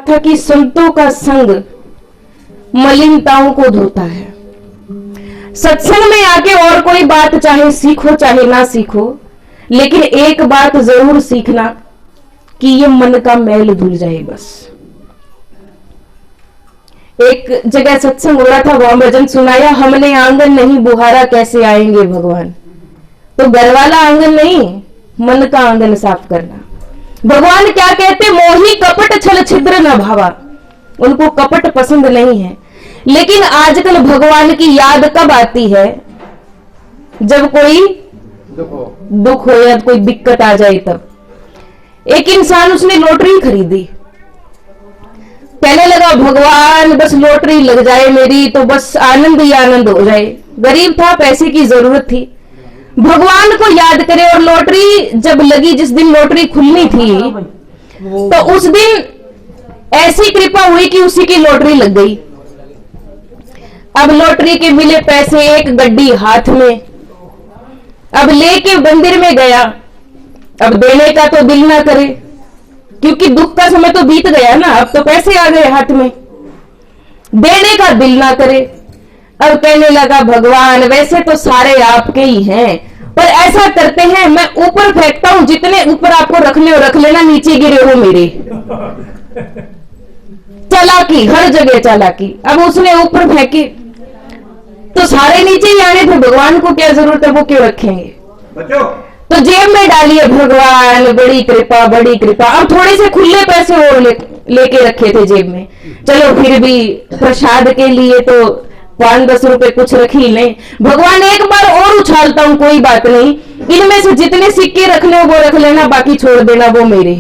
था कि संतों का संग मलिनताओं को धोता है। सत्संग में आके और कोई बात चाहे सीखो चाहे ना सीखो, लेकिन एक बात जरूर सीखना कि ये मन का मैल धुल जाए बस। एक जगह सत्संग हो रहा था, वहां भजन सुनाया, हमने आंगन नहीं बुहारा कैसे आएंगे भगवान। तो घर वाला आंगन नहीं, मन का आंगन साफ करना। भगवान क्या कहते, मोही कपट छल छिद्र न भावा। उनको कपट पसंद नहीं है, लेकिन आजकल भगवान की याद कब आती है, जब कोई दुख हो या कोई दिक्कत आ जाए तब। एक इंसान उसने लॉटरी खरीदी, पहले लगा भगवान बस लॉटरी लग जाए मेरी तो बस आनंद ही आनंद हो जाए। गरीब था, पैसे की जरूरत थी, भगवान को याद करे। और लॉटरी जब लगी, जिस दिन लॉटरी खुलनी थी, तो उस दिन ऐसी कृपा हुई कि उसी की लॉटरी लग गई। अब लॉटरी के मिले पैसे, एक गड्डी हाथ में, अब लेके मंदिर में गया। अब देने का तो दिल ना करे, क्योंकि दुख का समय तो बीत गया ना, अब तो पैसे आ गए हाथ में, देने का दिल ना करे। अब कहने लगा भगवान वैसे तो सारे आपके ही हैं, पर ऐसा करते हैं मैं ऊपर फेंकता हूं, जितने ऊपर आपको रखने हो रख लेना, नीचे गिरे हो मेरे। चालाकी, हर जगह चालाकी। अब उसने ऊपर फेंके तो सारे नीचे ही आने थे, भगवान को क्या जरूरत है, वो क्यों रखेंगे। तो जेब में डालिए, भगवान बड़ी कृपा बड़ी कृपा। अब थोड़े से खुले पैसे और लेके रखे थे जेब में, चलो फिर भी प्रसाद के लिए तो 5-10 रुपए कुछ रख ही लें। भगवान एक बार और उछालता हूं, कोई बात नहीं, इनमें से जितने सिक्के रख ले वो रख लेना, बाकी छोड़ देना वो मेरे।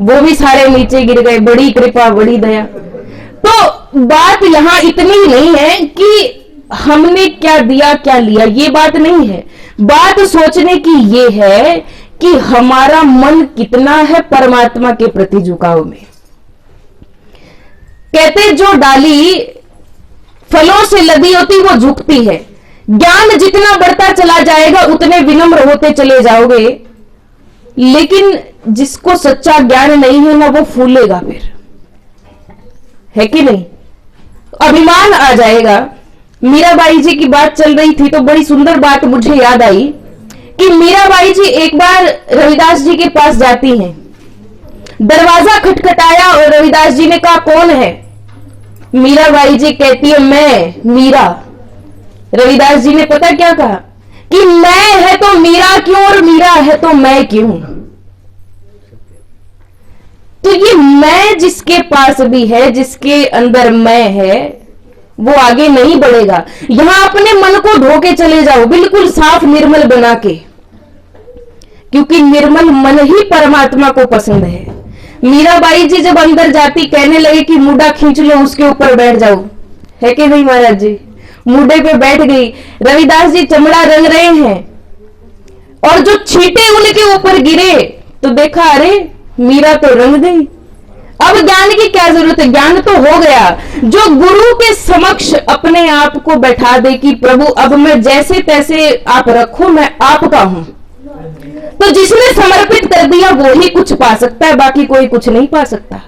वो भी सारे नीचे गिर गए, बड़ी कृपा बड़ी दया। तो बात यहां इतनी नहीं है कि हमने क्या दिया क्या लिया, ये बात नहीं है। बात सोचने की ये है कि हमारा मन कितना है परमात्मा के प्रति झुकाव में। कहते जो डाली फलों से लदी होती वो झुकती है। ज्ञान जितना बढ़ता चला जाएगा उतने विनम्र होते चले जाओगे, लेकिन जिसको सच्चा ज्ञान नहीं है ना, वो फूलेगा फिर, है कि नहीं। अभिमान आ जाएगा। मीराबाई जी की बात चल रही थी तो बड़ी सुंदर बात मुझे याद आई कि मीराबाई जी एक बार रविदास जी के पास जाती हैं। दरवाजा खटखटाया और रविदास जी ने कहा कौन है। मीराबाई जी कहती है मैं मीरा। रविदास जी ने पता क्या कहा कि मैं है तो मीरा क्यों और मीरा है तो मैं क्यों। तो ये मैं जिसके पास भी है, जिसके अंदर मैं है, वो आगे नहीं बढ़ेगा। यहां अपने मन को धो के चले जाओ, बिल्कुल साफ निर्मल बना के, क्योंकि निर्मल मन ही परमात्मा को पसंद है। मीराबाई जी जब अंदर जाती कहने लगे कि मुंडा खींच लो उसके ऊपर बैठ जाओ, है कि नहीं महाराज जी। मुंडे पे बैठ गई। रविदास जी चमड़ा रंग रहे हैं और जो छींटे उनके ऊपर गिरे तो देखा अरे मीरा तो रंग गई। अब ज्ञान की क्या जरूरत है, ज्ञान तो हो गया। जो गुरु के समक्ष अपने आप को बैठा दे कि प्रभु अब मैं जैसे तैसे आप रखो, मैं आपका हूं, तो जिसने समर्पित कर दिया वो ही कुछ पा सकता है, बाकी कोई कुछ नहीं पा सकता।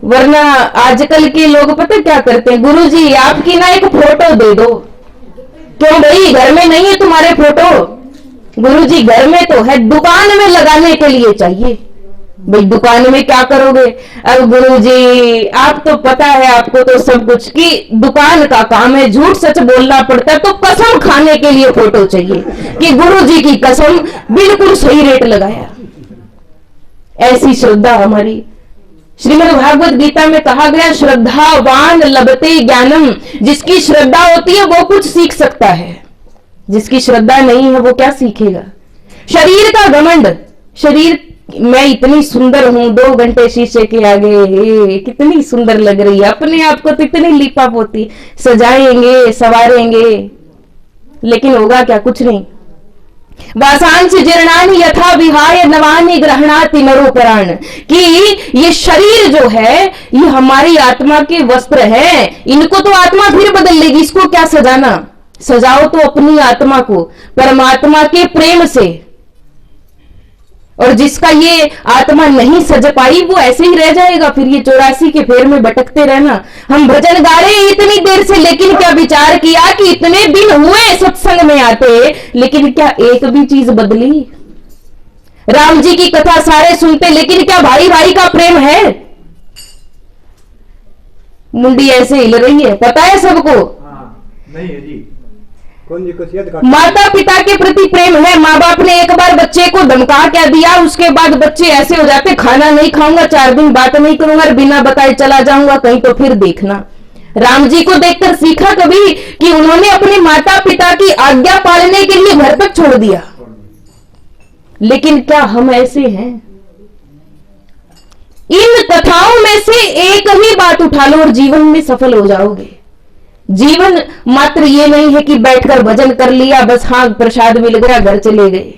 वरना आजकल के लोग पता क्या करते हैं, गुरु जी आपकी ना एक फोटो दे दो। क्यों भाई, घर में नहीं है तुम्हारे फोटो? गुरु जी घर में तो है, दुकान में लगाने के लिए चाहिए। भाई दुकान में क्या करोगे? अब गुरु जी आप तो पता है आपको तो सब कुछ की दुकान का काम है, झूठ सच बोलना पड़ता है, तो कसम खाने के लिए फोटो चाहिए कि गुरु जी की कसम बिल्कुल सही रेट लगाया। ऐसी श्रद्धा हमारी। श्रीमद् भागवत गीता में कहा गया श्रद्धावान लभते ज्ञानम। जिसकी श्रद्धा होती है वो कुछ सीख सकता है, जिसकी श्रद्धा नहीं है वो क्या सीखेगा। शरीर का घमंड, शरीर मैं इतनी सुंदर हूं, 2 घंटे शीशे के आगे कितनी सुंदर लग रही है, अपने आप को तो इतनी लिपा पोती सजाएंगे संवारेंगे, लेकिन होगा क्या, कुछ नहीं। वासांश जीर्णानि यथा विहाय नवानि ग्रहणाति नरोपराण, कि ये शरीर जो है ये हमारी आत्मा के वस्त्र है, इनको तो आत्मा फिर बदल लेगी, इसको क्या सजाना। सजाओ तो अपनी आत्मा को परमात्मा के प्रेम से। और जिसका ये आत्मा नहीं सज पाई वो ऐसे ही रह जाएगा, फिर ये 84 के फेर में भटकते रहना। हम भजन गा रहे इतनी देर से, लेकिन क्या विचार किया कि इतने दिन हुए सत्संग में आते, लेकिन क्या एक भी चीज बदली? राम जी की कथा सारे सुनते, लेकिन क्या भाई भाई का प्रेम है? मुंडी ऐसे हिल रही है, पता है सबको। नहीं है जी। माता पिता के प्रति प्रेम है। माँ बाप ने एक बार बच्चे को धमका क्या दिया, उसके बाद बच्चे ऐसे हो जाते, खाना नहीं खाऊंगा, 4 दिन बात नहीं करूंगा, बिना बताए चला जाऊंगा कहीं, तो फिर देखना। राम जी को देखकर सीखा कभी कि उन्होंने अपने माता पिता की आज्ञा पालने के लिए घर तक छोड़ दिया? लेकिन क्या हम ऐसे हैं? इन कथाओं में से एक ही बात उठा लो और जीवन में सफल हो जाओगे। जीवन मात्र ये नहीं है कि बैठकर भजन कर लिया बस, हाँ प्रसाद मिल गया घर चले गए।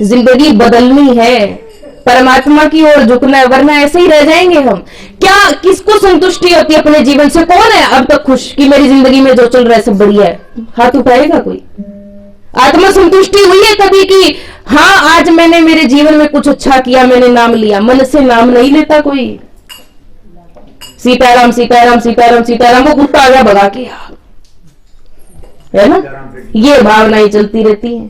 जिंदगी बदलनी है, परमात्मा की ओर झुकना है, वरना ऐसे ही रह जाएंगे हम। क्या किसको संतुष्टि होती है अपने जीवन से? कौन है अब तक खुश कि मेरी जिंदगी में जो चल रहा है सब बढ़िया है? हाथ उठाएगा कोई? आत्मा संतुष्टि हुई है कभी कि हाँ आज मैंने मेरे जीवन में कुछ अच्छा किया, मैंने नाम लिया? मन से नाम नहीं लेता कोई। सीताराम सीताराम सीताराम सीताराम, वो कुत्ता आगे भगा के, है ना? ये भावनाएं चलती रहती हैं।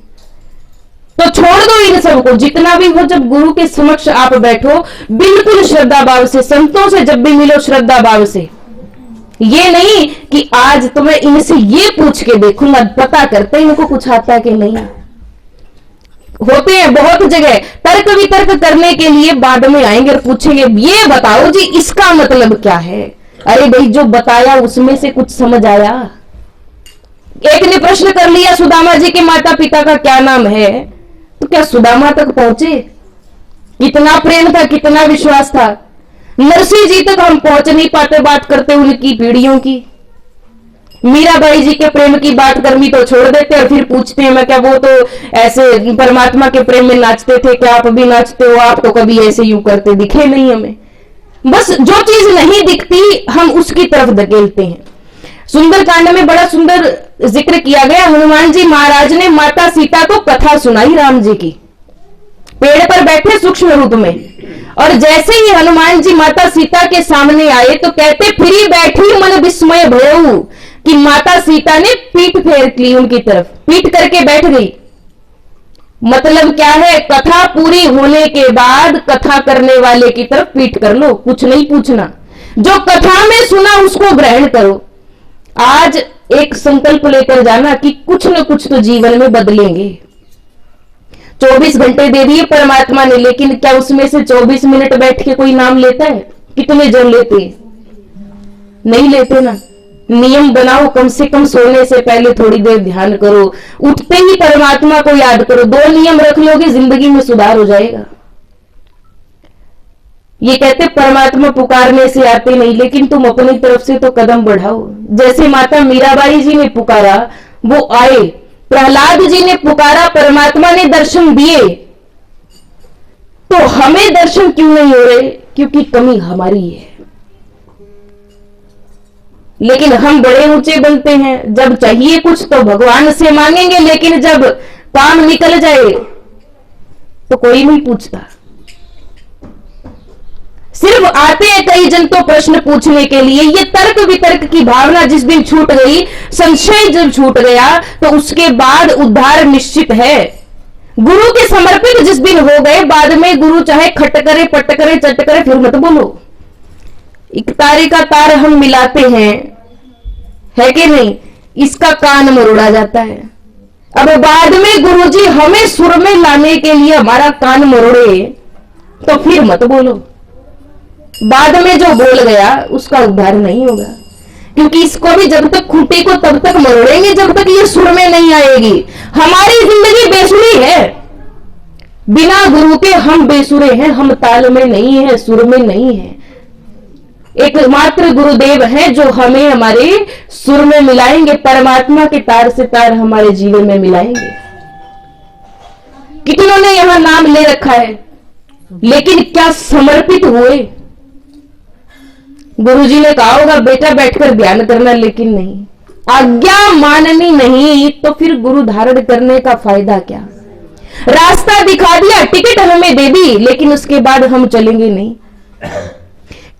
तो छोड़ दो इन सबको, जितना भी हो। जब गुरु के समक्ष आप बैठो बिल्कुल श्रद्धा भाव से, संतों से जब भी मिलो श्रद्धा भाव से। ये नहीं कि आज तो मैं इनसे ये पूछ के देखूंगा, पता करते इनको कुछ आता है कि नहीं। होते हैं बहुत जगह तर्क वितर्क करने के लिए, बाद में आएंगे और पूछेंगे ये बताओ जी इसका मतलब क्या है? अरे भाई जो बताया उसमें से कुछ समझ आया? एक ने प्रश्न कर लिया सुदामा जी के माता पिता का क्या नाम है, तो क्या सुदामा तक पहुंचे? कितना प्रेम था, कितना विश्वास था। नरसिंह जी तक हम पहुंच नहीं पाते बात करते उनकी पीढ़ियों की। मीराबाई जी के प्रेम की बात करनी तो छोड़ देते और फिर पूछते हैं मैं क्या वो तो ऐसे परमात्मा के प्रेम में नाचते थे, क्या आप भी नाचते हो? आप तो कभी ऐसे यूं करते दिखे नहीं हमें। बस जो चीज नहीं दिखती हम उसकी तरफ धकेलते हैं। सुंदरकांड में बड़ा सुंदर जिक्र किया गया। हनुमान जी महाराज ने माता सीता को कथा सुनाई राम जी की, पेड़ पर बैठे सूक्ष्म रूप में, और जैसे ही हनुमान जी माता सीता के सामने आए तो कहते फिरी बैठी मन विस्मय भयऊ, कि माता सीता ने पीठ फेर ली उनकी तरफ, पीठ करके बैठ गई। मतलब क्या है? कथा पूरी होने के बाद कथा करने वाले की तरफ पीठ कर लो, कुछ नहीं पूछना। जो कथा में सुना उसको ग्रहण करो। आज एक संकल्प लेकर जाना कि कुछ न कुछ तो जीवन में बदलेंगे। 24 घंटे दे दिए परमात्मा ने, लेकिन क्या उसमें से 24 मिनट बैठ के कोई नाम लेता है? कितने जन लेते? नहीं लेते ना। नियम बनाओ, कम से कम सोने से पहले थोड़ी देर ध्यान करो, उठते ही परमात्मा को याद करो। 2 नियम रख लोगे जिंदगी में सुधार हो जाएगा। ये कहते परमात्मा पुकारने से आते नहीं, लेकिन तुम अपनी तरफ से तो कदम बढ़ाओ। जैसे माता मीराबाई जी ने पुकारा वो आए, प्रहलाद जी ने पुकारा परमात्मा ने दर्शन दिए। तो हमें दर्शन क्यों नहीं हो रहे? क्योंकि कमी हमारी है। लेकिन हम बड़े ऊंचे बनते हैं, जब चाहिए कुछ तो भगवान से मांगेंगे, लेकिन जब काम निकल जाए तो कोई नहीं पूछता। सिर्फ आते हैं कई जन तो प्रश्न पूछने के लिए। ये तर्क वितर्क की भावना जिस दिन छूट गई, संशय जब छूट गया, तो उसके बाद उद्धार निश्चित है। गुरु के समर्पित जिस दिन हो गए, बाद में गुरु चाहे खट करे पट करे चट करे फिर मत बोलो। एक तारे का तार हम मिलाते हैं, है कि नहीं? इसका कान मरोड़ा जाता है। अब बाद में गुरुजी हमें सुर में लाने के लिए हमारा कान मरोड़े तो फिर मत बोलो। बाद में जो बोल गया उसका उद्धार नहीं होगा, क्योंकि इसको भी जब तक खूंटी को तब तक मरोड़ेंगे जब तक ये सुर में नहीं आएगी। हमारी जिंदगी बेसुरी है, बिना गुरु के हम बेसुरे हैं। हम ताल में नहीं है, सुर में नहीं है। एकमात्र गुरुदेव है जो हमें हमारे सुर में मिलाएंगे, परमात्मा के तार से तार हमारे जीवन में मिलाएंगे। कितनों ने यहां नाम ले रखा है, लेकिन क्या समर्पित हुए? गुरुजी ने कहा होगा बेटा बैठकर ध्यान करना, लेकिन नहीं। आज्ञा माननी नहीं तो फिर गुरु धारण करने का फायदा क्या? रास्ता दिखा दिया, टिकट हमें दे दी, लेकिन उसके बाद हम चलेंगे नहीं।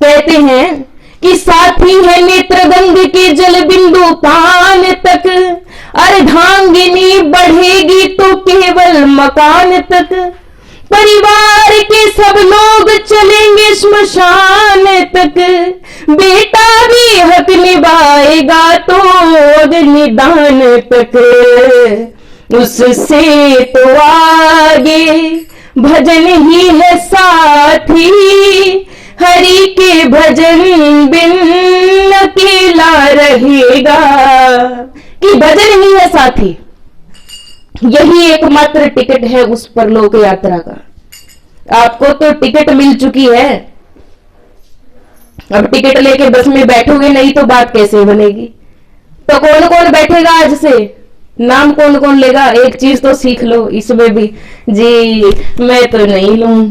कहते हैं कि साथी है नेत्रगंग के जल बिंदु पान तक, अर्धांगिनी बढ़ेगी तो केवल मकान तक, परिवार के सब लोग चलेंगे श्मशान तक, बेटा भी हक निभाएगा तो अग्निदान तक, उससे तो आगे भजन ही है साथी, हरि के भजन बिन अकेला रहेगा, कि भजन ही है साथी, यही एकमात्र टिकट है उस परलोक यात्रा का। आपको तो टिकट मिल चुकी है, अब टिकट लेके बस में बैठोगे नहीं तो बात कैसे बनेगी। तो कौन कौन बैठेगा आज से, नाम कौन कौन लेगा। एक चीज तो सीख लो इसमें भी, जी मैं तो नहीं लूं,